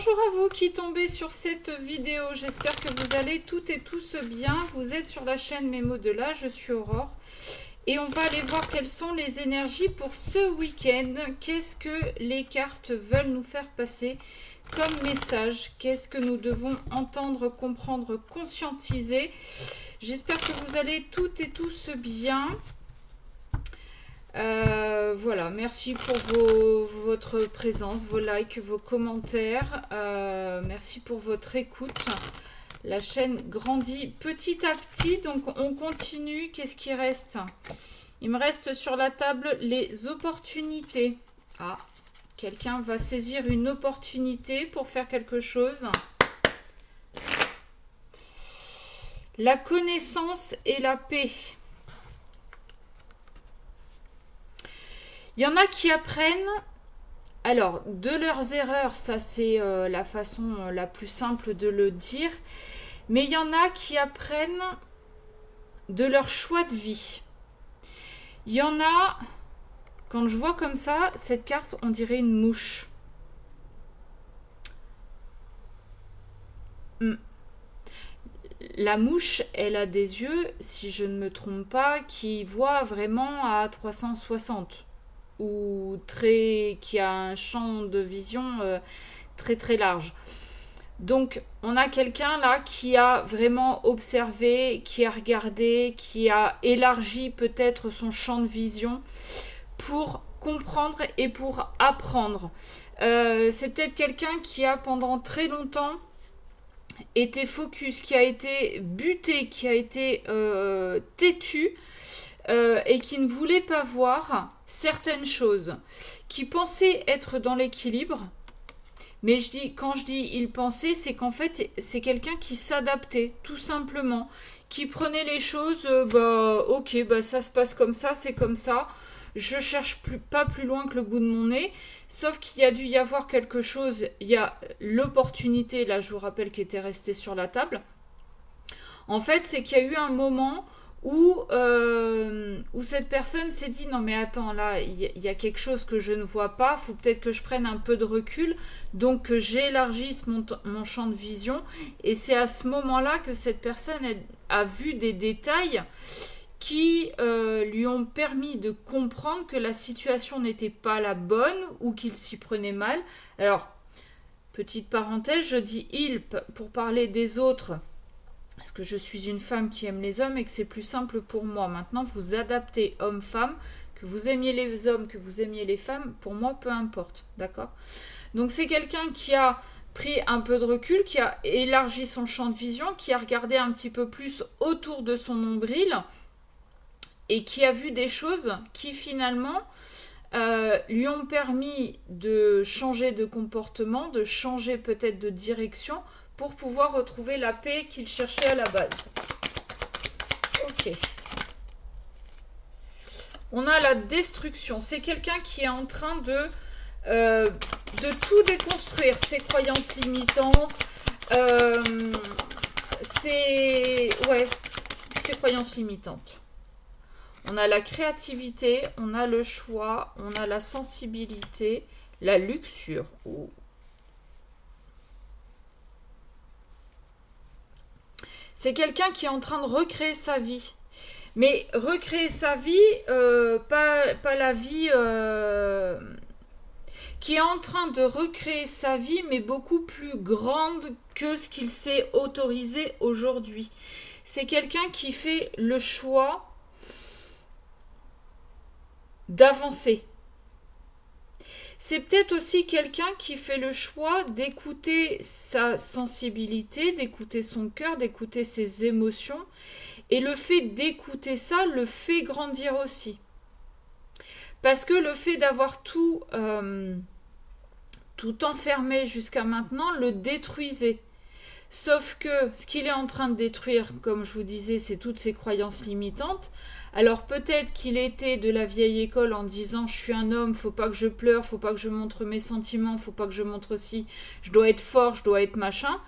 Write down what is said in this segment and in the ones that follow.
Bonjour à vous qui tombez sur cette vidéo, j'espère que vous allez toutes et tous bien. Vous êtes sur la chaîne Mémo de là, je suis Aurore. Et on va aller voir quelles sont les énergies pour ce week-end. Qu'est-ce que les cartes veulent nous faire passer comme message? Qu'est-ce que nous devons entendre, comprendre, conscientiser? J'espère que vous allez toutes et tous bien. Voilà, merci pour votre présence, vos likes, vos commentaires. Merci pour votre écoute. La chaîne grandit petit à petit, donc on continue. Qu'est-ce qui reste? Il me reste sur la table les opportunités. Ah, quelqu'un va saisir une opportunité pour faire quelque chose. La connaissance et la paix. Il y en a qui apprennent, alors, de leurs erreurs, ça c'est la façon la plus simple de le dire, mais il y en a qui apprennent de leur choix de vie. Il y en a, quand je vois comme ça, cette carte, on dirait une mouche. La mouche, elle a des yeux, si je ne me trompe pas, qui voient vraiment à 360. Ou qui a un champ de vision très très large. Donc on a quelqu'un là qui a vraiment observé, qui a regardé, qui a élargi peut-être son champ de vision pour comprendre et pour apprendre. C'est peut-être quelqu'un qui a pendant très longtemps été focus, qui a été buté, qui a été têtu et qui ne voulait pas voir certaines choses, qui pensait être dans l'équilibre, mais quand je dis il pensait, c'est qu'en fait c'est quelqu'un qui s'adaptait tout simplement, qui prenait les choses, ok, ça se passe comme ça, c'est comme ça, je cherche pas plus loin que le bout de mon nez, sauf qu'il y a dû y avoir quelque chose, il y a l'opportunité, là je vous rappelle, qui était restée sur la table. En fait, c'est qu'il y a eu un moment où cette personne s'est dit non mais attends, là il y a quelque chose que je ne vois pas, faut peut-être que je prenne un peu de recul, donc que j'élargisse mon champ de vision, et c'est à ce moment-là que cette personne a vu des détails qui lui ont permis de comprendre que la situation n'était pas la bonne ou qu'il s'y prenait mal. Alors, petite parenthèse, je dis il pour parler des autres, parce que je suis une femme qui aime les hommes et que c'est plus simple pour moi. Maintenant, vous adaptez homme-femme, que vous aimiez les hommes, que vous aimiez les femmes, pour moi, peu importe, d'accord? Donc, c'est quelqu'un qui a pris un peu de recul, qui a élargi son champ de vision, qui a regardé un petit peu plus autour de son nombril et qui a vu des choses qui, finalement, lui ont permis de changer de comportement, de changer peut-être de direction, pour pouvoir retrouver la paix qu'il cherchait à la base. Ok. On a la destruction. C'est quelqu'un qui est en train de tout déconstruire. Ses croyances limitantes. Ses croyances limitantes. On a la créativité, on a le choix, on a la sensibilité, la luxure. C'est quelqu'un qui est en train de recréer sa vie. Mais recréer sa vie, pas la vie... qui est en train de recréer sa vie, mais beaucoup plus grande que ce qu'il s'est autorisé aujourd'hui. C'est quelqu'un qui fait le choix d'avancer. C'est peut-être aussi quelqu'un qui fait le choix d'écouter sa sensibilité, d'écouter son cœur, d'écouter ses émotions. Et le fait d'écouter ça le fait grandir aussi. Parce que le fait d'avoir tout enfermé jusqu'à maintenant le détruisait. Sauf que ce qu'il est en train de détruire, comme je vous disais, c'est toutes ses croyances limitantes. Alors peut-être qu'il était de la vieille école en disant je suis un homme, faut pas que je pleure, faut pas que je montre mes sentiments, faut pas que je montre ci, je dois être fort, je dois être machin.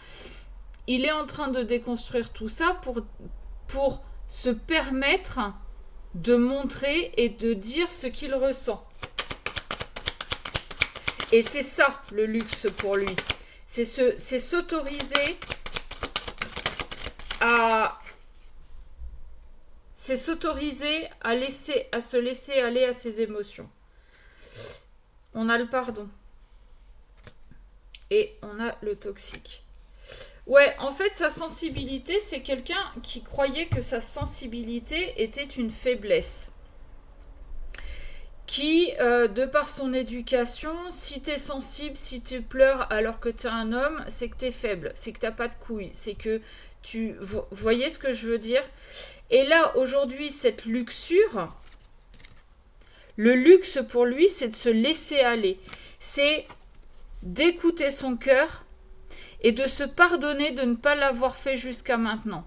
Il est en train de déconstruire tout ça pour se permettre de montrer et de dire ce qu'il ressent. Et c'est ça le luxe pour lui. C'est s'autoriser à... C'est s'autoriser à se laisser aller à ses émotions. On a le pardon. Et on a le toxique. Ouais, en fait, sa sensibilité, c'est quelqu'un qui croyait que sa sensibilité était une faiblesse. Qui, de par son éducation, si t'es sensible, si tu pleures alors que t'es un homme, c'est que t'es faible, c'est que t'as pas de couilles, c'est que tu... Vous voyez ce que je veux dire? Et là, aujourd'hui, cette luxure, le luxe pour lui, c'est de se laisser aller. C'est d'écouter son cœur et de se pardonner de ne pas l'avoir fait jusqu'à maintenant.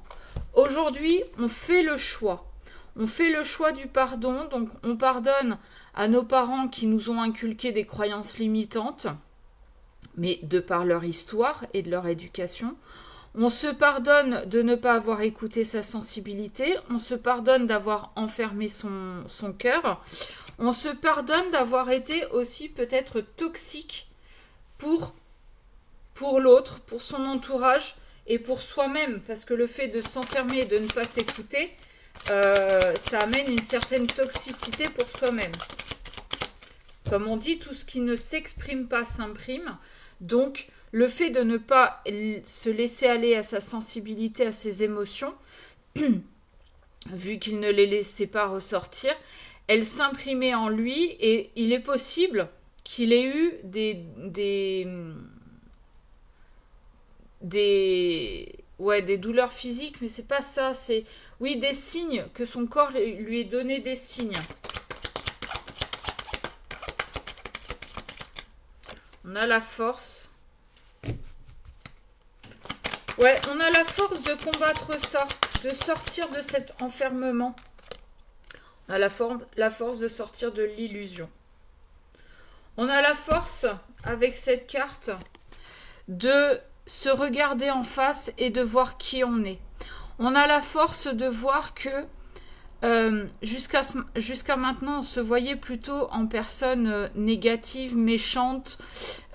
Aujourd'hui, on fait le choix. On fait le choix du pardon, donc on pardonne à nos parents qui nous ont inculqué des croyances limitantes, mais de par leur histoire et de leur éducation. On se pardonne de ne pas avoir écouté sa sensibilité, on se pardonne d'avoir enfermé son cœur, on se pardonne d'avoir été aussi peut-être toxique pour l'autre, pour son entourage et pour soi-même, parce que le fait de s'enfermer et de ne pas s'écouter, ça amène une certaine toxicité pour soi-même. Comme on dit, tout ce qui ne s'exprime pas s'imprime. Donc, le fait de ne pas se laisser aller à sa sensibilité, à ses émotions, vu qu'il ne les laissait pas ressortir, elles s'imprimaient en lui et il est possible qu'il ait eu des douleurs physiques, mais c'est pas ça, c'est oui, des signes, que son corps lui ait donné des signes. On a la force. Ouais, on a la force de combattre ça, de sortir de cet enfermement. On a la force de sortir de l'illusion. On a la force, avec cette carte, de se regarder en face et de voir qui on est. On a la force de voir que jusqu'à maintenant, on se voyait plutôt en personne négative, méchante,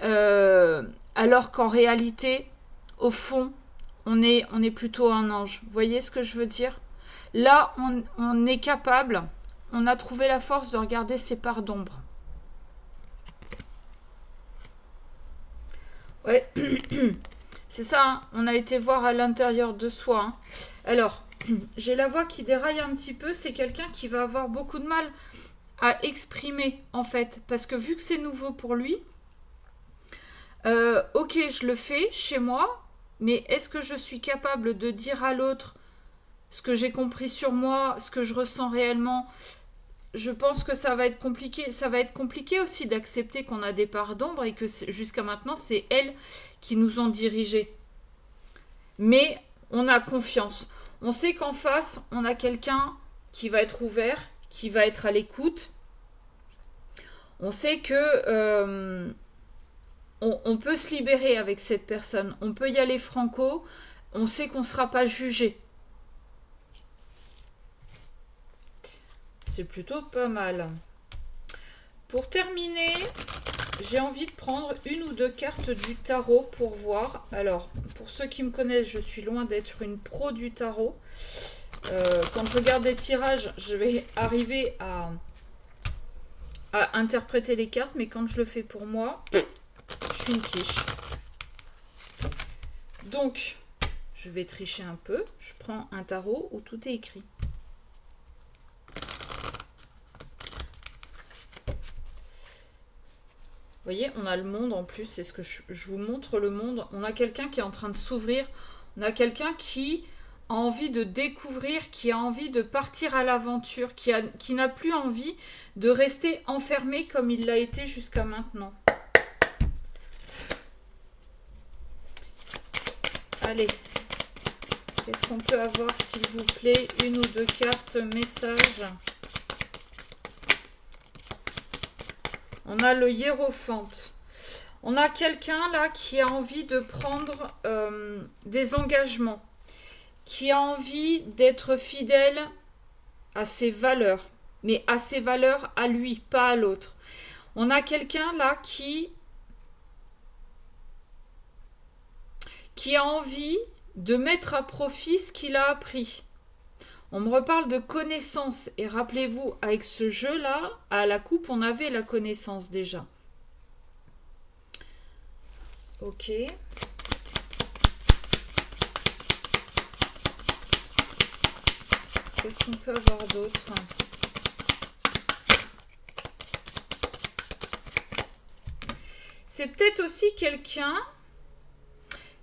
alors qu'en réalité, au fond, on est plutôt un ange. Vous voyez ce que je veux dire? Là, on est capable, on a trouvé la force de regarder ses parts d'ombre. Ouais, c'est ça, hein. On a été voir à l'intérieur de soi. Hein. Alors, j'ai la voix qui déraille un petit peu, c'est quelqu'un qui va avoir beaucoup de mal à exprimer, en fait, parce que vu que c'est nouveau pour lui, ok, je le fais chez moi, mais est-ce que je suis capable de dire à l'autre ce que j'ai compris sur moi, ce que je ressens réellement? Je pense que ça va être compliqué. Ça va être compliqué aussi d'accepter qu'on a des parts d'ombre et que jusqu'à maintenant, c'est elles qui nous ont dirigés. Mais on a confiance. On sait qu'en face, on a quelqu'un qui va être ouvert, qui va être à l'écoute. On sait que on peut se libérer avec cette personne. On peut y aller franco. On sait qu'on ne sera pas jugé. C'est plutôt pas mal. Pour terminer, j'ai envie de prendre une ou deux cartes du tarot pour voir. Alors, pour ceux qui me connaissent, je suis loin d'être une pro du tarot. Quand je regarde des tirages, je vais arriver à interpréter les cartes, mais quand je le fais pour moi, je suis une quiche. Donc, je vais tricher un peu. Je prends un tarot où tout est écrit. Vous voyez, on a le monde en plus, c'est ce que je vous montre, le monde. On a quelqu'un qui est en train de s'ouvrir, on a quelqu'un qui a envie de découvrir, qui a envie de partir à l'aventure, qui n'a plus envie de rester enfermé comme il l'a été jusqu'à maintenant. Allez, qu'est-ce qu'on peut avoir s'il vous plaît? Une ou deux cartes messages. On a le hiérophante. On a quelqu'un là qui a envie de prendre des engagements, qui a envie d'être fidèle à ses valeurs, mais à ses valeurs à lui, pas à l'autre. On a quelqu'un là qui qui a envie de mettre à profit ce qu'il a appris. On me reparle de connaissance. Et rappelez-vous, avec ce jeu-là, à la coupe, on avait la connaissance déjà. Ok. Qu'est-ce qu'on peut avoir d'autre? C'est peut-être aussi quelqu'un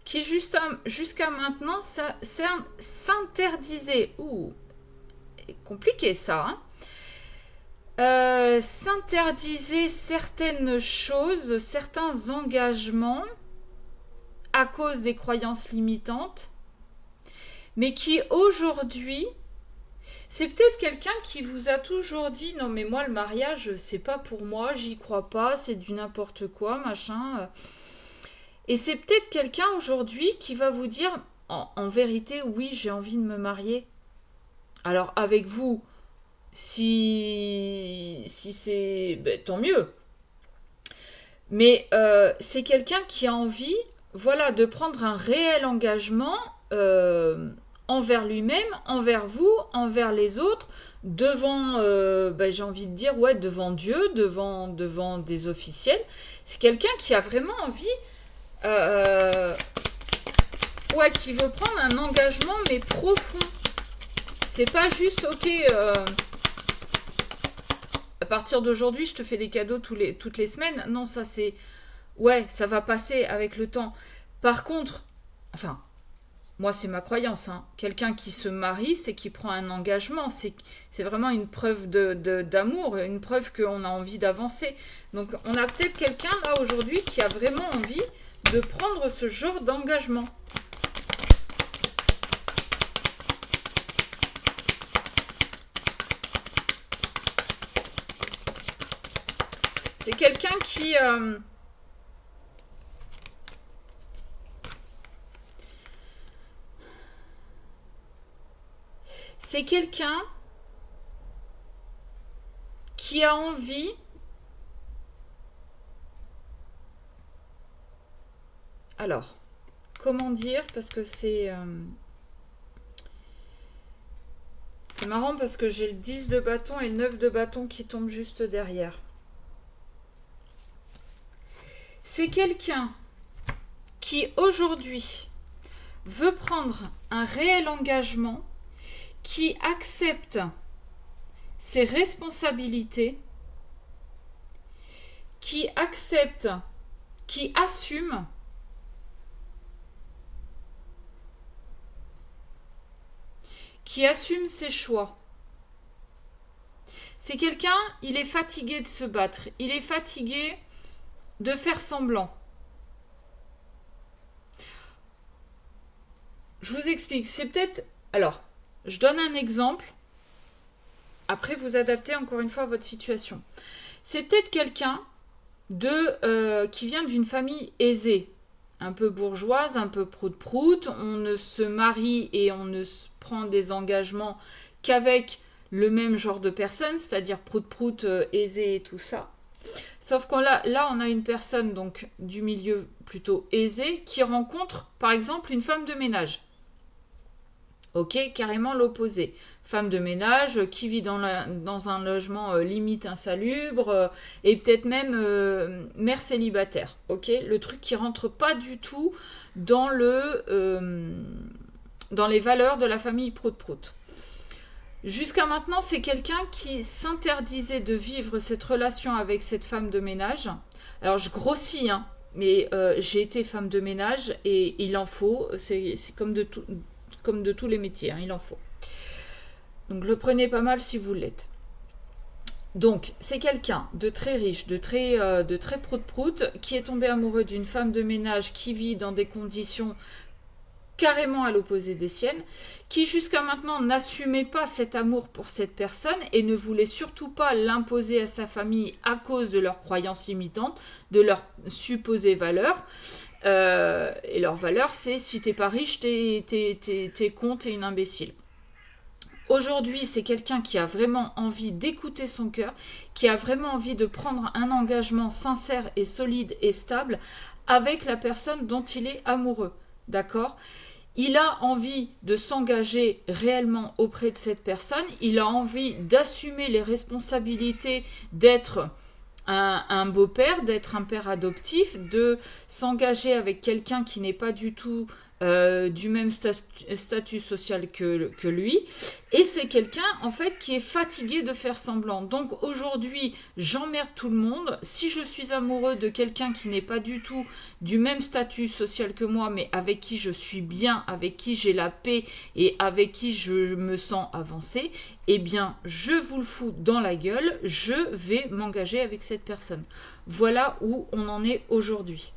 qui jusqu'à maintenant s'interdisait. Ouh, compliqué ça. S'interdisait certaines choses, certains engagements à cause des croyances limitantes, mais qui aujourd'hui, c'est peut-être quelqu'un qui vous a toujours dit non mais moi le mariage c'est pas pour moi, j'y crois pas, c'est du n'importe quoi, machin. Et c'est peut-être quelqu'un aujourd'hui qui va vous dire en vérité oui j'ai envie de me marier. Alors avec vous, si c'est tant mieux. Mais c'est quelqu'un qui a envie, voilà, de prendre un réel engagement envers lui-même, envers vous, envers les autres, devant, j'ai envie de dire, ouais, devant Dieu, devant des officiels. C'est quelqu'un qui a vraiment envie, ouais, qui veut prendre un engagement, mais profond. C'est pas juste, ok, à partir d'aujourd'hui, je te fais des cadeaux toutes les semaines. Non, ça c'est, ouais, ça va passer avec le temps. Par contre, enfin, moi, c'est ma croyance. Hein. Quelqu'un qui se marie, c'est qu'il prend un engagement. C'est vraiment une preuve d'amour, une preuve qu'on a envie d'avancer. Donc, on a peut-être quelqu'un là aujourd'hui qui a vraiment envie de prendre ce genre d'engagement. C'est quelqu'un qui... C'est quelqu'un qui a envie alors, comment dire, parce que c'est marrant parce que j'ai le 10 de bâton et le 9 de bâton qui tombent juste derrière. C'est quelqu'un qui aujourd'hui veut prendre un réel engagement, qui accepte ses responsabilités, qui accepte, qui assume ses choix. C'est quelqu'un, il est fatigué de se battre, il est fatigué de faire semblant. Je vous explique, c'est peut-être... Alors, je donne un exemple. Après, vous adaptez encore une fois à votre situation. C'est peut-être quelqu'un qui vient d'une famille aisée, un peu bourgeoise, un peu prout-prout. On ne se marie et on ne prend des engagements qu'avec le même genre de personne, c'est-à-dire prout-prout, aisée et tout ça. Sauf qu'on là, on a une personne donc du milieu plutôt aisé qui rencontre, par exemple, une femme de ménage. Ok, carrément l'opposé. Femme de ménage qui vit dans un logement limite insalubre et peut-être même mère célibataire. Ok, le truc qui rentre pas du tout dans les valeurs de la famille prout-prout. Jusqu'à maintenant, c'est quelqu'un qui s'interdisait de vivre cette relation avec cette femme de ménage. Alors je grossis, hein, mais j'ai été femme de ménage et il en faut. C'est comme de tous les métiers, hein, il en faut. Donc le prenez pas mal si vous l'êtes. Donc c'est quelqu'un de très riche, de très prout-prout, qui est tombé amoureux d'une femme de ménage qui vit dans des conditions carrément à l'opposé des siennes, qui jusqu'à maintenant n'assumait pas cet amour pour cette personne et ne voulait surtout pas l'imposer à sa famille à cause de leurs croyances limitantes, de leurs supposées valeurs. Et leur valeur, c'est si t'es pas riche, t'es con, t'es une imbécile. Aujourd'hui, c'est quelqu'un qui a vraiment envie d'écouter son cœur, qui a vraiment envie de prendre un engagement sincère et solide et stable avec la personne dont il est amoureux. d'accord? Il a envie de s'engager réellement auprès de cette personne, il a envie d'assumer les responsabilités d'être un beau-père, d'être un père adoptif, de s'engager avec quelqu'un qui n'est pas du tout du même statut social que lui. Et c'est quelqu'un, en fait, qui est fatigué de faire semblant. Donc aujourd'hui, j'emmerde tout le monde. Si je suis amoureux de quelqu'un qui n'est pas du tout du même statut social que moi, mais avec qui je suis bien, avec qui j'ai la paix et avec qui je me sens avancé, eh bien, je vous le fous dans la gueule, je vais m'engager avec cette personne. Voilà où on en est aujourd'hui.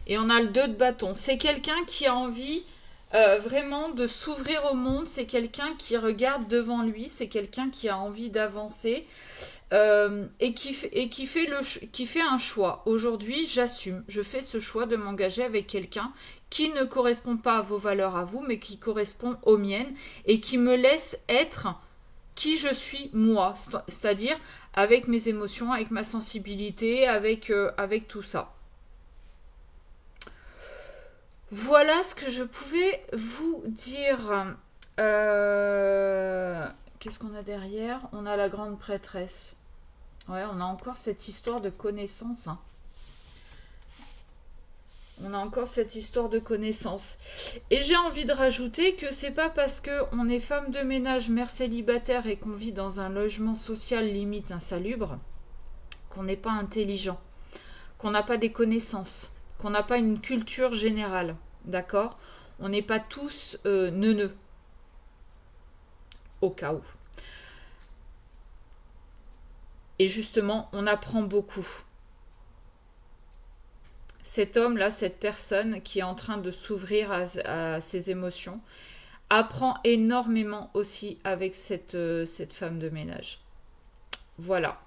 Et on a le 2 de bâton. C'est quelqu'un qui a envie vraiment de s'ouvrir au monde. C'est quelqu'un qui regarde devant lui. C'est quelqu'un qui a envie d'avancer. Et qui fait un choix. Aujourd'hui, j'assume. Je fais ce choix de m'engager avec quelqu'un qui ne correspond pas à vos valeurs à vous, mais qui correspond aux miennes. Et qui me laisse être qui je suis moi. C'est-à-dire avec mes émotions, avec ma sensibilité, avec tout ça. Voilà ce que je pouvais vous dire. Qu'est-ce qu'on a derrière? On a la grande prêtresse. Ouais, on a encore cette histoire de connaissance. Hein. On a encore cette histoire de connaissance. Et j'ai envie de rajouter que c'est pas parce qu'on est femme de ménage, mère célibataire et qu'on vit dans un logement social limite insalubre qu'on n'est pas intelligent, qu'on n'a pas des connaissances, qu'on n'a pas une culture générale. D'accord? On n'est pas tous neuneux. Au cas où. Et justement, on apprend beaucoup. Cet homme-là, cette personne qui est en train de s'ouvrir à ses émotions, apprend énormément aussi avec cette femme de ménage. Voilà.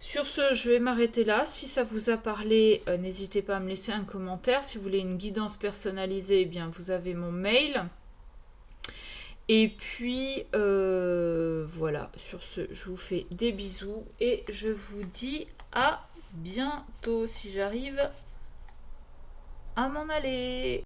Sur ce, je vais m'arrêter là. Si ça vous a parlé, n'hésitez pas à me laisser un commentaire. Si vous voulez une guidance personnalisée, eh bien, vous avez mon mail. Et puis, voilà. Sur ce, je vous fais des bisous et je vous dis à bientôt si j'arrive à m'en aller.